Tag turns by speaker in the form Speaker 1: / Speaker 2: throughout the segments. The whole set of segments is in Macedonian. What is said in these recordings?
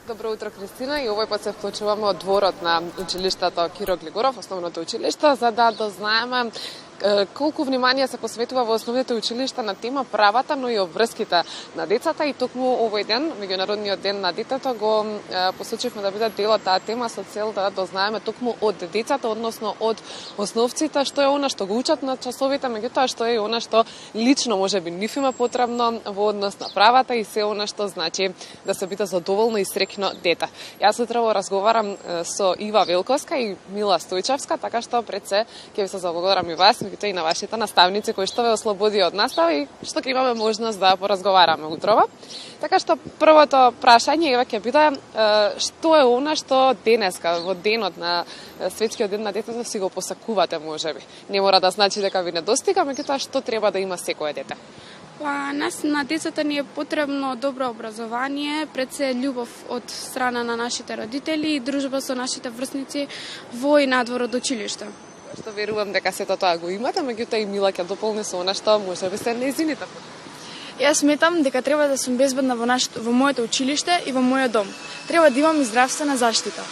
Speaker 1: Добро утро, Кристина, и овој пат се вклучуваме од дворот на училиштето Киро Глигоров, основното училиште, за да дознаеме колку внимание се посветува во основните училишта на тема правата, но и обврските на децата. И токму овој ден, меѓународниот ден на детето, го посочивме да биде дел од таа тема со цел да дознаеме токму од децата, односно од основците, што е она што го учат на часовите, меѓутоа што е она што лично можеби нив има потребно во однос на правата и се она што значи да се биде задоволно и среќно дете. Јас утрово разговарам со Ива Велковска и Мила Стојчевска, така што пред се ќе ви се заблагодарам и вас, меѓутоа и на вашите наставници кои што ве ослободи од настава и што ќе имаме можност да поразговараме утрово. Така што првото прашање Ева ќе биде што е она што денеска во денот на светскиот ден на детето си го посакувате можеби. Не мора да значи дека ви недостига, меѓутоа што треба да има секое дете.
Speaker 2: Па нас на децата ни е потребно добро образование, пред се љубов од страна на нашите родители и дружба со нашите врсници во и надвор од училиште.
Speaker 1: Што верувам дека сето тоа го имате, меѓутоа и Мила ќе дополни со она што можеби се нејзините.
Speaker 3: Јас сметам дека треба да сум безбедна во моето училиште и во мојот дом. Треба да имам и здравствена заштита.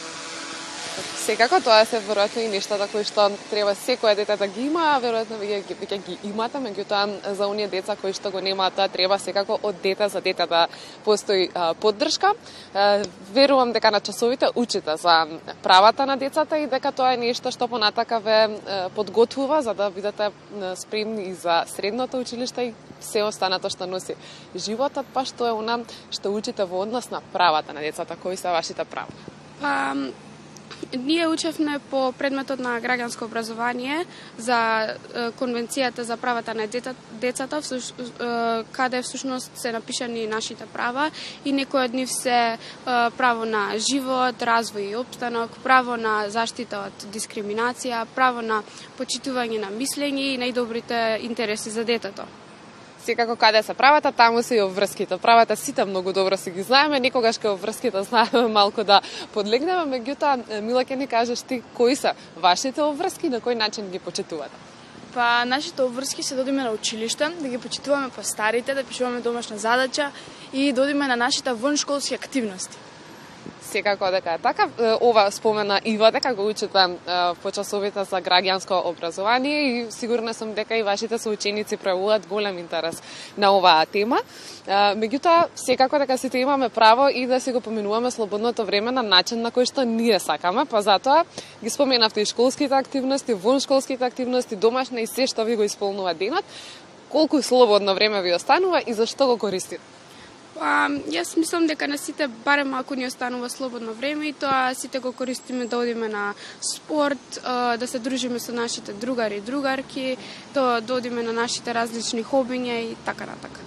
Speaker 1: Секако тоа се веројатно и нештата кои што треба секој дете да ги има, веројатно веќе ги имате, меѓутоа за оние деца кои што го немаат тоа треба секако од дете за дете да постои поддршка. Верувам дека на часовите учите за правата на децата и дека тоа е нешто што понатака ве подготвува за да бидете спремни и за средното училиште и се останато што носи животот, па што е она што учите во однос на правата на децата, кои се вашите права.
Speaker 2: Ние учевме по предметот на граѓанско образование за Конвенцијата за правата на децата, каде всушност се напишани нашите права и некои од нив се право на живот, развој и опстанок, право на заштита од дискриминација, право на почитување на мислење и најдобрите интереси за детето.
Speaker 1: Секако каде се правата, таму се и обврските. Правата сите многу добро си ги знаеме, некогаш кај обврските знаеме малку да подлегнеме, меѓутоа Мила ќе ни кажеш ти кои се вашите обврски и на кој начин ги почитувате?
Speaker 3: Па нашите обврски се додиме на училиште, да ги почитуваме по старите, да пишуваме домашна задача и додиме на нашите воншколски активности.
Speaker 1: Секако дека е така. Ова спомена Ива дека го учите по часовите за граѓанско образование и сигурна сум дека и вашите соученици пројавуваат голем интерес на оваа тема. Меѓутоа, секако дека сите имаме право и да си го поминуваме слободното време на начин на кој што ние сакаме, па затоа ги споменавте и школските активности, воншколските активности, домашна и се што ви го исполнува денот. Колку слободно време ви останува и зашто го користите?
Speaker 2: Јас мислам дека на сите барем ако ни останува слободно време и тоа сите го користиме да одиме на спорт, да се дружиме со нашите другари и другарки, да одиме на нашите различни хобиња и така натака.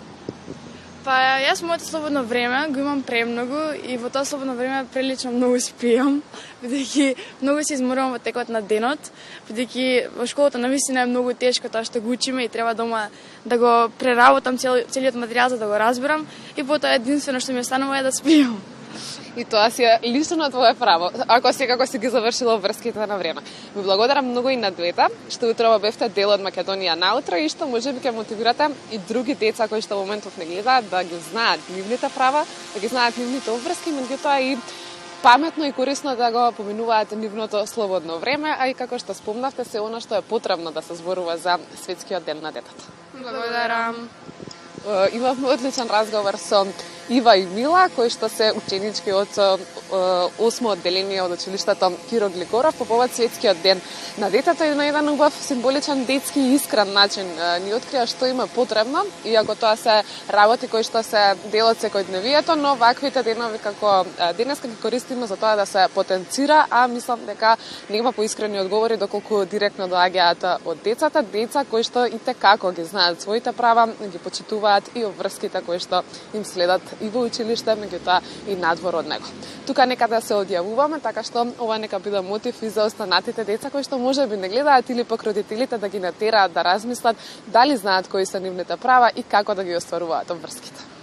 Speaker 3: Па јас моето слободно време го имам премногу и во тоа слободно време прилично многу спијам, бидејќи многу се изморувам во текот на денот, бидејќи во школата навистина е многу тешко тоа што го учиме и треба дома да го преработам целиот материјал за да го разберам и потоа единствено што ми останува е да спијам.
Speaker 1: И тоа си е лично твое право, ако секако си ги завршила врските на време. Ви благодарам многу и на двете, што утрово бевте дел од Македонија наутро и што можеби ќе мотивирате и други деца кои што во моментов не гледаат да ги знаат нивните права, да ги знаат нивните обврски, меѓутоа и паметно и корисно да го поминуваат нивното слободно време, а и како што спомнавте се она што е потребно да се зборува за светскиот ден на детето.
Speaker 2: Благодарам.
Speaker 1: Имавме одличен разговор со Ива и Мила, кои што се ученички од 8 одделение од училиштето Киро Глигоров по повод светскиот ден на детето и на еден убав символичен детски и искрен начин ни открија што има потребно, иако тоа се работи кои што се дел од секојдневието, но ваквите денови како денеска ги користиме за тоа да се потенцира, а мислам дека нема поискрени одговори доколку директно доаѓаат од децата, деца кои што и како ги знаат своите права, ги почитуваат и обврските кои што им следат и во училиште, меѓутоа и надвор од него. Тука нека да се одјавуваме, така што ова нека биде мотив и за останатите деца кои што можеби не гледаат или пак родителите да ги натераат да размислат дали знаат кои се нивните права и како да ги остваруваат обврските.